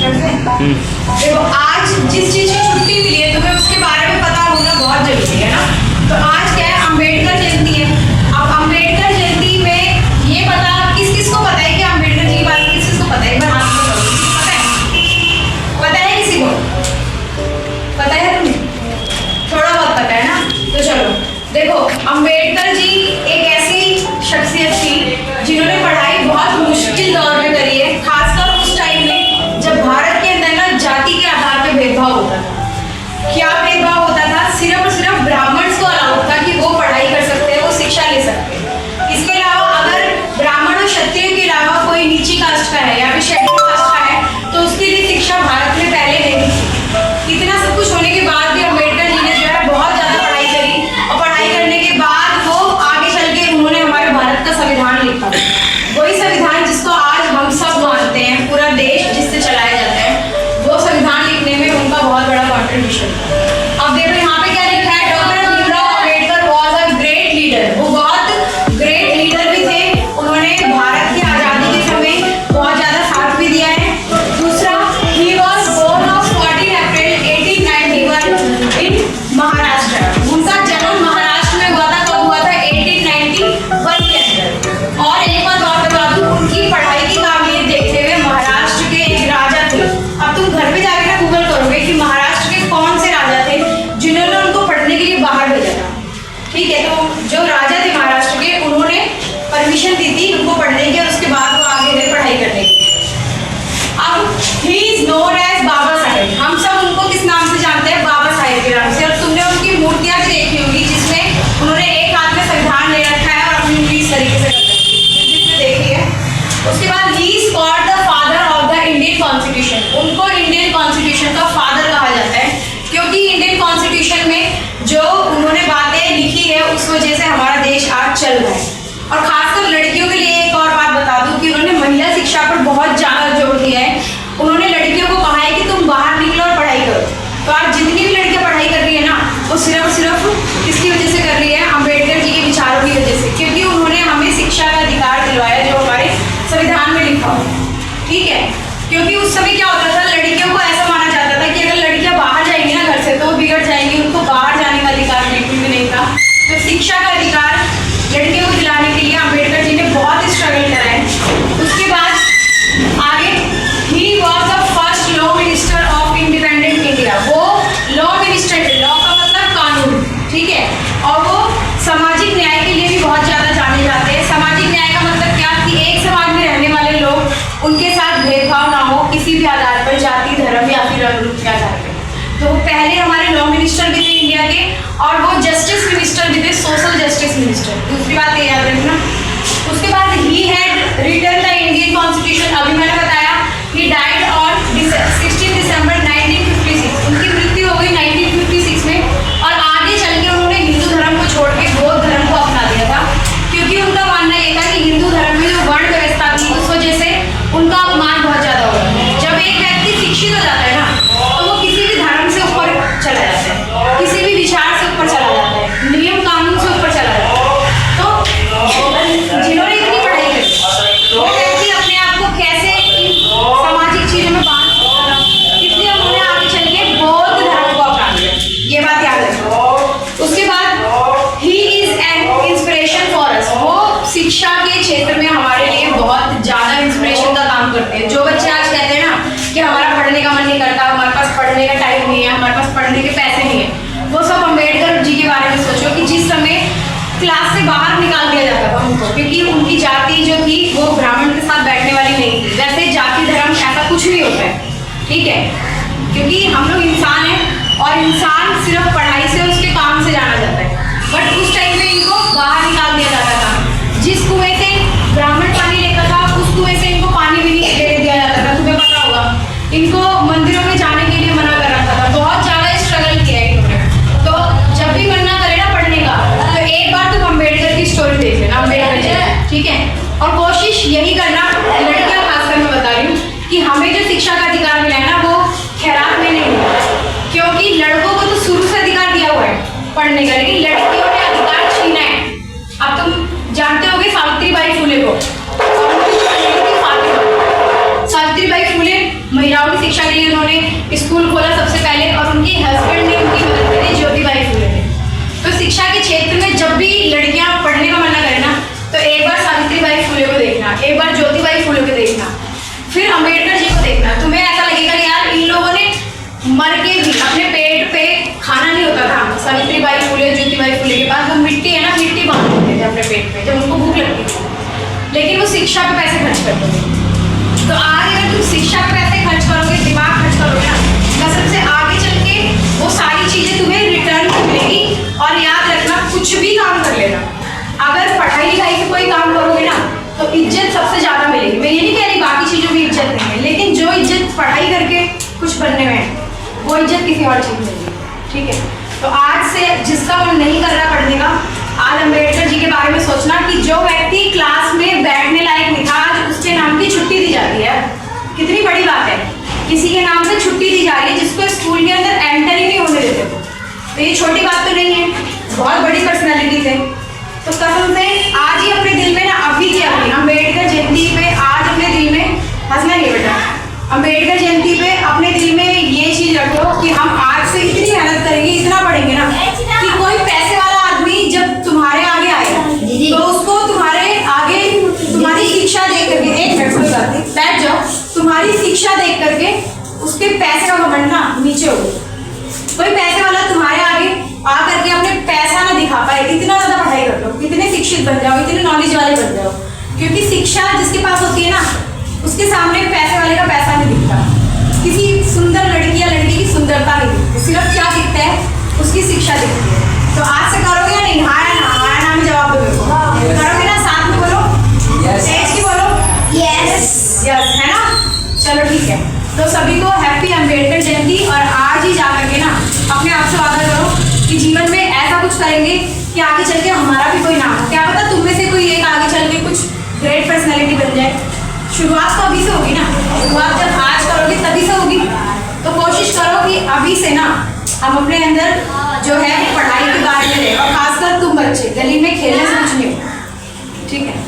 देखो आज जिस चीज की छुट्टी मिली है तुम्हें उसके बारे में पता होना बहुत जरूरी है ना। तो आज क्या है, अम्बेडकर जयंती है। अब अम्बेडकर जयंती में ये पता किस किस को पता है कि अम्बेडकर जी के बारे में किस किस को पता है, एक बार हाथ में करो, पता है किसी को? पता है तुम्हें? थोड़ा बहुत पता है ना। तो चलो देखो, अम्बेडकर जी एक ऐसी शख्सियत थी जिन्होंने पढ़ाई बहुत मुश्किल दौर में करी है, खासकर उस टाइम में जब भारत के अंदर ना जाति के आधार पर भेदभाव होता था। क्या भेदभाव होता था? सिर्फ और सिर्फ ब्राह्मण्स को अलाउड था कि वो पढ़ाई कर सकते हैं, वो शिक्षा ले सकते हैं। इसके अलावा अगर ब्राह्मण और क्षत्रिय के अलावा कोई नीची कास्ट का है या फिर शेड्यूल कास्ट का है तो उसके लिए शिक्षा भारत में पहले नहीं थी। इतना सब कुछ होने के बाद भी अम्बेडकर जी ने जो है बहुत ज्यादा पढ़ाई करी और पढ़ाई करने के बाद वो आगे चल के उन्होंने हमारे भारत का संविधान लिखा, वही संविधान जिसको आज हम सब मानते हैं, पूरा देश जिससे चलाया जाता है, वो संविधान लिखने में उनका बहुत बड़ा कॉन्ट्रीब्यूशन था। अब देखो यहाँ पे क्या लिखा है, doctor Bhimrao Ambedkar was a great leader. वो बहुत ग्रेट लीडर भी थे, उन्होंने भारत की आज़ादी के समय बहुत ज़्यादा साथ भी दिया है। दूसरा, ही वॉज बोर्न ऑफ 14 अप्रैल 1891 इन महाराष्ट्र। उनका जन्म महाराष्ट्र में हुआ था। कब हुआ था? 1891 के अंदर। और एक बात और बता दूं, उनकी पढ़ाई की काबिलियत देखते हुए महाराष्ट्र के एक राजा थे। अब तुम घर पे जाकर ना गूगल करोगे कि महाराष्ट्र के कौन से राजा थे जिन्होंने उनको पढ़ने के लिए बाहर भेजा था। ठीक है, तो जो राजा थे महाराष्ट्र के, उन्होंने परमिशन दी थी उनको पढ़ने की और उसके बाद वो आगे गए पढ़ाई करने की। अब he is known as Baba Saheb. हम सब उनको किस नाम से जानते हैं? बाबा साहेब के नाम से। और तुमने उनकी मूर्तियां भी देखी होंगी जिसमें उन्होंने एक हाथ में संविधान ले रखा है और अपनी उंगली इस तरीके से कर रखी है, जिसमें देखी है। उसके बाद he is called the father of the Indian constitution. उनको इंडियन कॉन्स्टिट्यूशन का फादर कहा जाता है क्योंकि इंडियन कॉन्स्टिट्यूशन में जो उन्होंने बातें लिखी है उस वजह से हमारा देश आज चल रहा है। और खासकर लड़कियों के लिए एक और बात बता दूं कि उन्होंने महिला शिक्षा पर बहुत ज़्यादा जोर दिया है। उन्होंने लड़कियों को कहा है कि तुम बाहर निकलो और पढ़ाई करो। तो आज जितनी भी लड़कियां पढ़ाई कर रही है ना, वो सिर्फ किसकी वजह से कर रही है? अम्बेडकर जी के विचारों की वजह से, क्योंकि उन्होंने हमें शिक्षा का अधिकार दिलवाया जो हमारे संविधान में लिखा हो। ठीक है, क्योंकि उस समय क्या होता था, लड़कियों को ऐसा माना जाता था कि अगर लड़कियां बाहर जाएंगी ना घर से तो वो बिगड़ जाएंगी, उनको बाहर जाने का अधिकार बिल्कुल भी नहीं था। तो शिक्षा का अधिकार लड़कियों को दिलाने के लिए अम्बेडकर जी ने बहुत स्ट्रगल करा है। उसके बाद आगे, he was the first law minister of independent India. वो लॉ मिनिस्टर थे, लॉ का मतलब कानून, ठीक है। और वो सामाजिक न्याय के लिए भी बहुत ज़्यादा जाने जाते हैं। सामाजिक न्याय का मतलब क्या कि एक समाज में रहने वाले लोग, उनके साथ भेदभाव ना हो किसी भी आधार पर, जाति, धर्म या फिर रंग रूप के आधार पर। तो वो पहले हमारे लॉ मिनिस्टर भी थे इंडिया के, और वो जस्टिस मिनिस्टर भी थे, सोशल जस्टिस मिनिस्टर। दूसरी बात ये याद रखना। उसके बाद he had written the Indian constitution. अभी मैंने बताया ही डाइड ऑन 16 दिसंबर 1956। उनकी मृत्यु हो गई 1956 में। और आगे चल के उन्होंने हिंदू धर्म को छोड़ के बौद्ध धर्म को अपना दिया था, क्योंकि उनका मानना ये था कि हिंदू धर्म में जो वर्ण व्यवस्था थी उस वजह से उनका अपमान बहुत ज़्यादा होगा। जब एक व्यक्ति शिक्षित हो जाता है ना तो वो किसी भी धर्म से ऊपर चला जाता है, किसी भी विचार से ऊपर चला जाता है, नियम कानून से ऊपर चला जाता है। तो जिन्होंने इतनी पढ़ाई करी वो व्यक्ति अपने आप को कैसे इन सामाजिक चीजों में बांध सकता था, इसलिए उन्होंने आगे चल के बौद्ध धर्म को अपना लिया। ये बात याद रखो। उसके बाद he is an inspiration for us. वो शिक्षा के क्षेत्र में हमारे लिए बहुत ज़्यादा इंस्पिरेशन का काम करते हैं। जो बच्चे आज कहते हैं ना कि हमारा पढ़ने का मन नहीं करता, हमारे पास पढ़ने का टाइम नहीं है, हमारे पास पढ़ने के पैसे नहीं है, वो सब अम्बेडकर जी के बारे में सोचो कि जिस समय क्लास से बाहर निकाल दिया जाता था उनको, क्योंकि उनकी जाति जो थी वो ब्राह्मण के साथ बैठने वाली नहीं थी। वैसे जाति धर्म ऐसा कुछ नहीं होता है, ठीक है, क्योंकि हम लोग इंसान हैं और इंसान सिर्फ पढ़ाई से, उसके काम से जाना जाता है। बट उस टाइम में इनको बाहर निकाल दिया जाता था। जिस कुएं से ब्राह्मण पानी लेता था उस कुएं से इनको पानी भी नहीं लेने दिया जाता था, तुम्हें पता होगा। इनको मंदिरों में जाने के लिए मना कर रखा था, बहुत ज़्यादा स्ट्रगल किया है इन्होंने। तो जब भी मन ना करे ना पढ़ने का तो एक बार तुम अम्बेडकर की स्टोरी देख लेना, अम्बेडकर जी, ठीक है। और कोशिश यही करना, लड़कियां खासकर मैं बता रही हूँ कि हमें जो शिक्षा का अधिकार मिला है ना वो खैरात में नहीं मिला, क्योंकि लड़कों को तो शुरू से अधिकार दिया हुआ है पढ़ने का, लेकिन लड़कियों ने अधिकार छीना है। महिलाओं की शिक्षा के लिए उन्होंने स्कूल खोला सबसे पहले, और उनके हस्बैंड ने उनकी मदद करी, ज्योतिबाई फुले ने। तो शिक्षा के क्षेत्र में जब भी लड़कियां पढ़ने का मन ना करे ना, तो एक बार सावित्रीबाई फुले को देखना, एक बार ज्योतिबाई फुले को देखना, फिर अम्बेडकर जी को देखना। तुम्हें ऐसा लगेगा कि यार इन लोगों ने मर के भी अपने पेट पे खाना नहीं होता था। सावित्रीबाई फुले, ज्योतिबाई फुले के पास वो मिट्टी है ना, मिट्टी बांध देते थे अपने पेट पे जब उनको भूख लगती थी, लेकिन वो शिक्षा पे पैसे खर्च करते थे। तो आज अगर तुम शिक्षा पे पैसे खर्च करोगे, दिमाग खर्च करोगे ना, कसम से आगे चल के वो सारी चीजें तुम्हें रिटर्न में मिलेगी। और याद रखना, कुछ भी काम कर लेना, अगर पढ़ाई लिखाई से कोई काम करोगे ना, तो इज्जत सबसे ज्यादा मिलेगी। मैं ये नहीं कह रही बाकी चीजों की इज्जत नहीं है, लेकिन जो इज्जत पढ़ाई करके कुछ बनने में है, वो इज्जत किसी और चीज में मिलेगी। ठीक है, तो आज से जिसका मन नहीं कर रहा पढ़ने का, आज अम्बेडकर जी के बारे में सोचना कि जो व्यक्ति क्लास में बैठने लायक नहीं था, आज उसके नाम की छुट्टी दी जाती है। कितनी बड़ी बात है, किसी के नाम से छुट्टी दी जा रही है जिसको स्कूल के अंदर एंटर ही नहीं होने देते थे। तो ये छोटी बात तो नहीं है, बहुत बड़ी पर्सनैलिटी थे। तो कसम से आज ही अपने दिल में ना, अभी की अभी अम्बेडकर जयंती पे आज अपने दिल में, हंसना नहीं बेटा, अम्बेडकर जयंती पे अपने दिल में ये चीज रखो कि हम आज से इतनी मेहनत करेंगे, इतना पढ़ेंगे ना, कि कोई पैसे वाला आदमी जब तुम्हारे आगे आएगा तो उसको तुम्हारे आगे तुम्हारी शिक्षा देख करके, एक मिनट कोई बात नहीं, बैठ जाओ, तुम्हारी शिक्षा देख करके उसके पैसे का घमंड ना नीचे हो। कोई पैसे वाला तुम्हारे आगे आ करके अपने पैसा ना दिखा पाए, इतना ज्यादा पढ़ाई कर लो, इतने शिक्षित बन जाओ, इतने नॉलेज वाले बन जाओ, क्योंकि शिक्षा जिसके पास होती है ना, उसके सामने पैसे वाले का पैसा नहीं दिखता, किसी सुंदर लड़की या लड़की की सुंदरता नहीं दिखती, सिर्फ क्या दिखता है, उसकी शिक्षा दिखती है। तो आज से करोगे या नहीं? हाँ ना में जवाब दो मेरे को, करोगे ना? साथ में बोलो, तेज की बोलो, यस यस, है ना? चलो ठीक है, तो सभी को हैप्पी अम्बेडकर जयंती। और आज ही जा करके ना अपने आप से वादा करो कि जीवन में ऐसा कुछ करेंगे कि आगे चल के हमारा भी कोई नाम हो। क्या पता तुम में से कोई एक आगे चल के कुछ ग्रेट पर्सनैलिटी बन जाए। शुरुआत तो अभी से होगी ना, शुरुआत जब आज करोगे तभी से होगी। तो कोशिश करो कि अभी से ना हम अपने अंदर जो है पढ़ाई के बारे में, और खासकर तुम बच्चे गली में खेलने से कुछ नहीं हो, ठीक है?